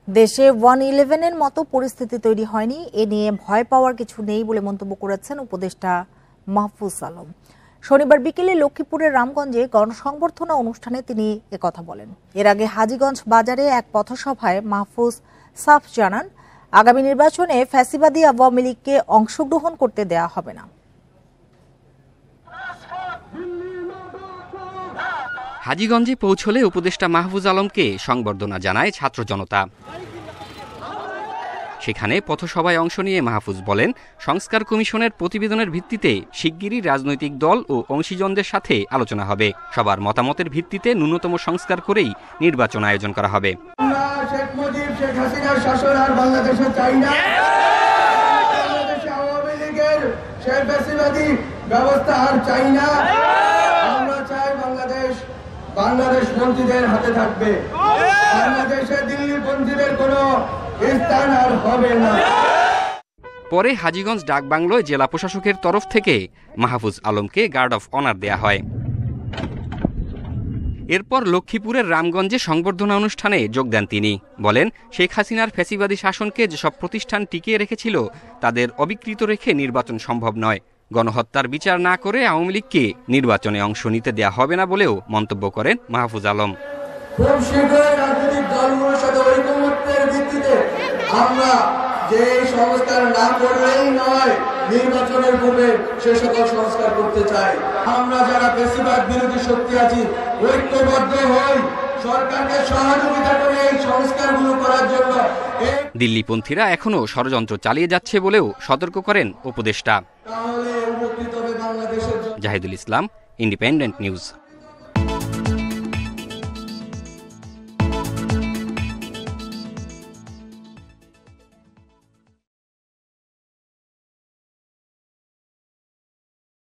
দেশে 1-11-এর মতো পরিস্থিতি তৈরি হয়নি, এ নিয়ে ভয় পাওয়ার কিছু নেই বলে মন্তব্য করেছেন উপদেষ্টা মাহফুজ আলম। শনিবার বিকেলে লক্ষ্মীপুরের রামগঞ্জে গণসংবর্ধনা অনুষ্ঠানে তিনি একথা বলেন। এর আগে হাজীগঞ্জ বাজারে এক পথসভায় মাহফুজ সাফ জানান, আগামী নির্বাচনে ফ্যাসিবাদী আওয়ামী লীগকে অংশগ্রহণ করতে দেয়া হবে না। হাজীগঞ্জে পৌঁছলে উপদেষ্টা মাহফুজ আলমকে সংবর্ধনা জানায় ছাত্র জনতা। সেখানে পথসভায় অংশ নিয়ে মাহফুজ বলেন, সংস্কার কমিশনের প্রতিবেদনের ভিত্তিতে শিগগিরই রাজনৈতিক দল ও অংশীজনদের সাথে আলোচনা হবে। সবার মতামতের ভিত্তিতে ন্যূনতম সংস্কার করেই নির্বাচন আয়োজন করা হবে। শেখ মুজিব, শেখ হাসিনার শাসন আর বাংলাদেশে চাই না। বাংলাদেশে আওয়ামী লীগের সেই ফ্যাসিবাদী ব্যবস্থা আর চাই না। আমরা চাই বাংলাদেশ পন্থীদের হাতে থাকবে। বাংলাদেশে দিল্লি পন্থীদের কোনো স্থান আর হবে না। পরে হাজীগঞ্জ ডাকবাংলোয় জেলা প্রশাসকের তরফ থেকে মাহফুজ আলমকে গার্ড অফ অনার দেয়া হয়। এরপর লক্ষ্মীপুরের রামগঞ্জে সংবর্ধনা অনুষ্ঠানে যোগ দেন তিনি। বলেন, শেখ হাসিনার ফ্যাসিবাদী শাসনকে যেসব প্রতিষ্ঠান টিকিয়ে রেখেছিল তাদের অবিকৃত রেখে নির্বাচন সম্ভব নয়। গণহত্যার বিচার না করে আওয়ামী লীগকে নির্বাচনে অংশ নিতে দেয়া হবে না বলেও মন্তব্য করেন মাহফুজ আলম। খুব শীঘ্রই রাজনৈতিক দলগুলোর সাথে ঐকমত্যের ভিত্তিতে আমরা যে সংস্কার না করলেই নয়, নির্বাচনের পূর্বে সে সকল সংস্কার করতে চাই। আমরা যারা ফ্যাসিবাদ বিরোধী শক্তি আছি, ঐক্যবদ্ধ হই, সরকারকে সহযোগিতা করে এই সংস্কারগুলো করার জন্য। দিল্লিপন্থীরা এখনো ষড়যন্ত্র চালিয়ে যাচ্ছে বলেও সতর্ক করেন উপদেষ্টা। তাহলে উপকৃত হবে বাংলাদেশের। জাহিদুল ইসলাম, ইন্ডিপেন্ডেন্ট নিউজ।